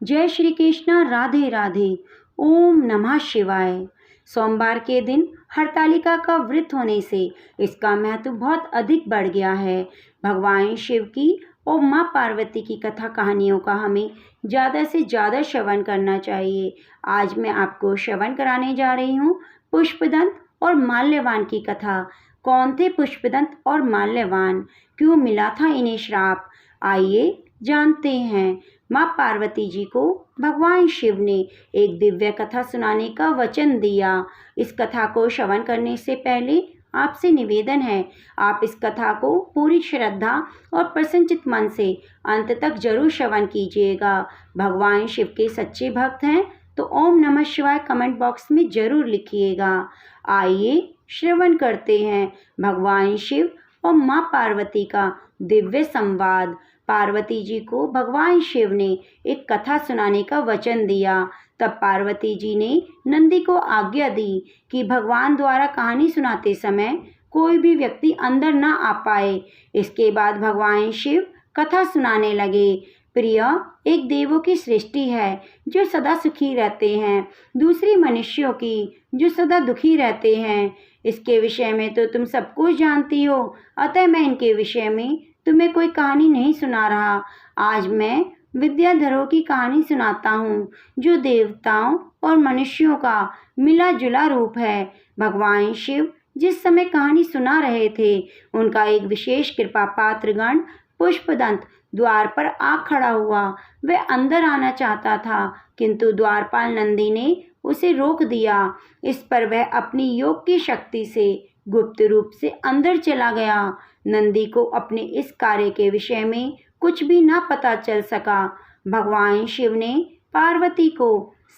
जय श्री कृष्ण। राधे राधे। ओम नमः शिवाय। सोमवार के दिन हरतालिका का व्रत होने से इसका महत्व बहुत अधिक बढ़ गया है। भगवान शिव की और माँ पार्वती की कथा कहानियों का हमें ज़्यादा से ज़्यादा श्रवण करना चाहिए। आज मैं आपको श्रवण कराने जा रही हूँ पुष्पदंत और माल्यवान की कथा। कौन थे पुष्पदंत और माल्यवान? क्यों मिला था इन्हें श्राप? आइए जानते हैं। माँ पार्वती जी को भगवान शिव ने एक दिव्य कथा सुनाने का वचन दिया। इस कथा को श्रवण करने से पहले आपसे निवेदन है, आप इस कथा को पूरी श्रद्धा और प्रसन्नचित मन से अंत तक जरूर श्रवण कीजिएगा। भगवान शिव के सच्चे भक्त हैं तो ओम नमः शिवाय कमेंट बॉक्स में जरूर लिखिएगा। आइए श्रवण करते हैं भगवान शिव और माँ पार्वती का दिव्य संवाद। पार्वती जी को भगवान शिव ने एक कथा सुनाने का वचन दिया। तब पार्वती जी ने नंदी को आज्ञा दी कि भगवान द्वारा कहानी सुनाते समय कोई भी व्यक्ति अंदर न आ पाए। इसके बाद भगवान शिव कथा सुनाने लगे। प्रिय, एक देवों की सृष्टि है जो सदा सुखी रहते हैं, दूसरी मनुष्यों की जो सदा दुखी रहते हैं। इसके विषय में तो तुम सब कुछ जानती हो, अतः मैं इनके विषय में तुम्हें कोई कहानी नहीं सुना रहा। आज मैं विद्याधरों की कहानी सुनाता हूँ जो देवताओं और मनुष्यों का मिला जुला रूप है। भगवान शिव जिस समय कहानी सुना रहे थे, उनका एक विशेष कृपा पात्रगण पुष्पदंत द्वार पर आ खड़ा हुआ। वह अंदर आना चाहता था, किंतु द्वारपाल नंदी ने उसे रोक दिया। इस पर वह अपनी योग की शक्ति से गुप्त रूप से अंदर चला गया। नंदी को अपने इस कार्य के विषय में कुछ भी न पता चल सका। भगवान शिव ने पार्वती को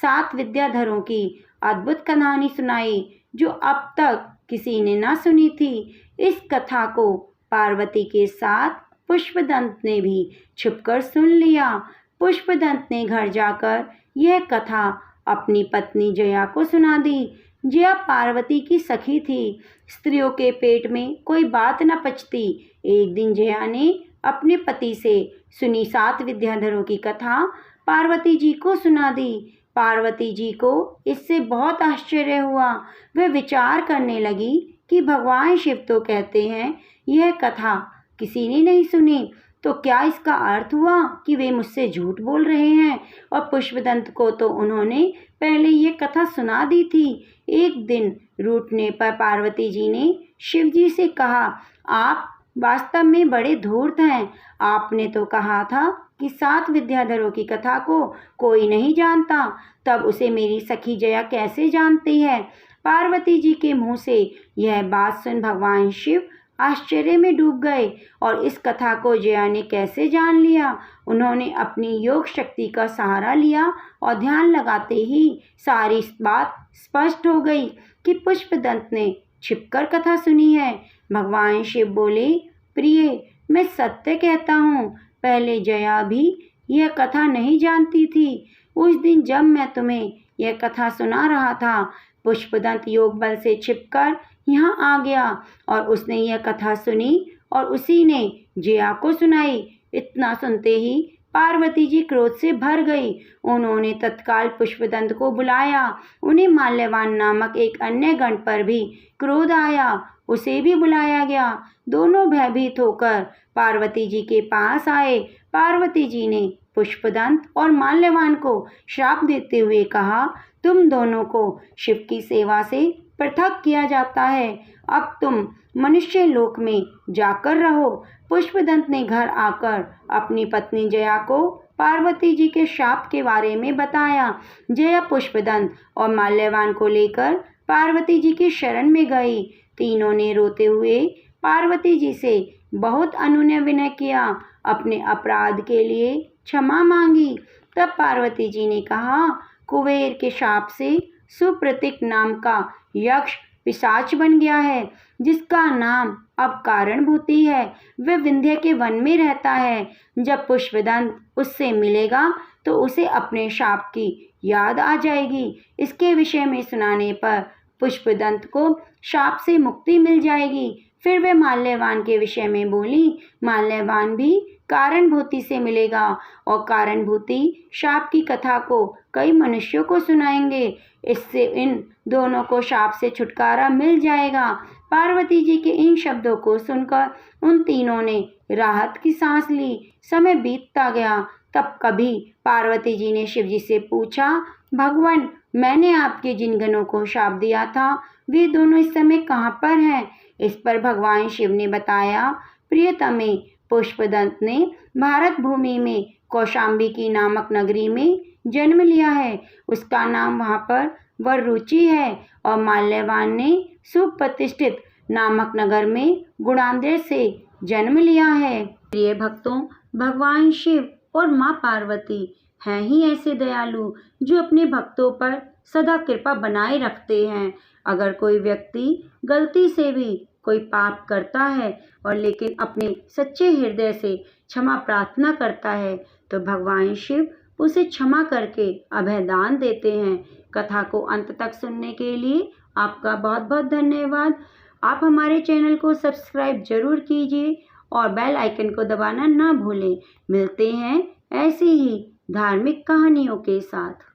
7 विद्याधरों की अद्भुत कहानी सुनाई जो अब तक किसी ने न सुनी थी। इस कथा को पार्वती के साथ पुष्पदंत ने भी छुपकर सुन लिया। पुष्पदंत ने घर जाकर यह कथा अपनी पत्नी जया को सुना दी। जया पार्वती की सखी थी। स्त्रियों के पेट में कोई बात न पचती। एक दिन जया ने अपने पति से सुनी 7 विद्याधरों की कथा पार्वती जी को सुना दी। पार्वती जी को इससे बहुत आश्चर्य हुआ। वह विचार करने लगी कि भगवान शिव तो कहते हैं यह कथा किसी ने नहीं सुनी, तो क्या इसका अर्थ हुआ कि वे मुझसे झूठ बोल रहे हैं? और पुष्पदंत को तो उन्होंने पहले ये कथा सुना दी थी। एक दिन रूठने पर पार्वती जी ने शिव जी से कहा, आप वास्तव में बड़े धूर्त हैं। आपने तो कहा था कि 7 विद्याधरों की कथा को कोई नहीं जानता, तब उसे मेरी सखी जया कैसे जानती है? पार्वती जी के मुँह से यह बात सुन भगवान शिव आश्चर्य में डूब गए। और इस कथा को जया ने कैसे जान लिया? उन्होंने अपनी योग शक्ति का सहारा लिया और ध्यान लगाते ही सारी बात स्पष्ट हो गई कि पुष्पदंत ने छिपकर कथा सुनी है। भगवान शिव बोले, प्रिय, मैं सत्य कहता हूँ, पहले जया भी यह कथा नहीं जानती थी। उस दिन जब मैं तुम्हें यह कथा सुना रहा था, पुष्पदंत योग बल से छिपकर यहाँ आ गया और उसने यह कथा सुनी और उसी ने जया को सुनाई। इतना सुनते ही पार्वती जी क्रोध से भर गई। उन्होंने तत्काल पुष्पदंत को बुलाया। उन्हें माल्यवान नामक एक अन्य गण पर भी क्रोध आया, उसे भी बुलाया गया। दोनों भयभीत होकर पार्वती जी के पास आए। पार्वती जी ने पुष्पदंत और माल्यवान को श्राप देते हुए कहा, तुम दोनों को शिव की सेवा से पृथक किया जाता है। अब तुम मनुष्य लोक में जाकर रहो। पुष्पदंत ने घर आकर अपनी पत्नी जया को पार्वती जी के शाप के बारे में बताया। जया पुष्पदंत और माल्यवान को लेकर पार्वती जी की शरण में गई। तीनों ने रोते हुए पार्वती जी से बहुत अनुनय विनय किया, अपने अपराध के लिए क्षमा मांगी। तब पार्वती जी ने कहा, कुबेर के शाप से सुप्रतीक नाम का यक्ष पिशाच बन गया है, जिसका नाम अब कारणभूति है। वह विंध्य के वन में रहता है। जब पुष्पदंत उससे मिलेगा तो उसे अपने शाप की याद आ जाएगी। इसके विषय में सुनाने पर पुष्पदंत को शाप से मुक्ति मिल जाएगी। फिर वह माल्यवान के विषय में बोली। माल्यवान भी कारणभूति से मिलेगा और कारणभूति शाप की कथा को कई मनुष्यों को सुनाएंगे। इससे इन दोनों को शाप से छुटकारा मिल जाएगा। पार्वती जी के इन शब्दों को सुनकर उन तीनों ने राहत की सांस ली। समय बीतता गया। तब कभी पार्वती जी ने शिव जी से पूछा, भगवान, मैंने आपके जिन गणों को शाप दिया था वे दोनों इस समय कहाँ पर हैं? इस पर भगवान शिव ने बताया, प्रियतमे, पुष्पदंत ने भारत भूमि में कौशाम्बी नामक नगरी में जन्म लिया है। उसका नाम वहाँ पर वररुचि है। और माल्यवान ने सुप्रतिष्ठित नामक नगर में गुणांदेर से जन्म लिया है। प्रिय भक्तों, भगवान शिव और माँ पार्वती हैं ही ऐसे दयालु जो अपने भक्तों पर सदा कृपा बनाए रखते हैं। अगर कोई व्यक्ति गलती से भी कोई पाप करता है और लेकिन अपने सच्चे हृदय से क्षमा प्रार्थना करता है तो भगवान शिव उसे क्षमा करके अभय दान देते हैं। कथा को अंत तक सुनने के लिए आपका बहुत बहुत धन्यवाद। आप हमारे चैनल को सब्सक्राइब जरूर कीजिए और बेल आइकन को दबाना ना भूलें। मिलते हैं ऐसी ही धार्मिक कहानियों के साथ।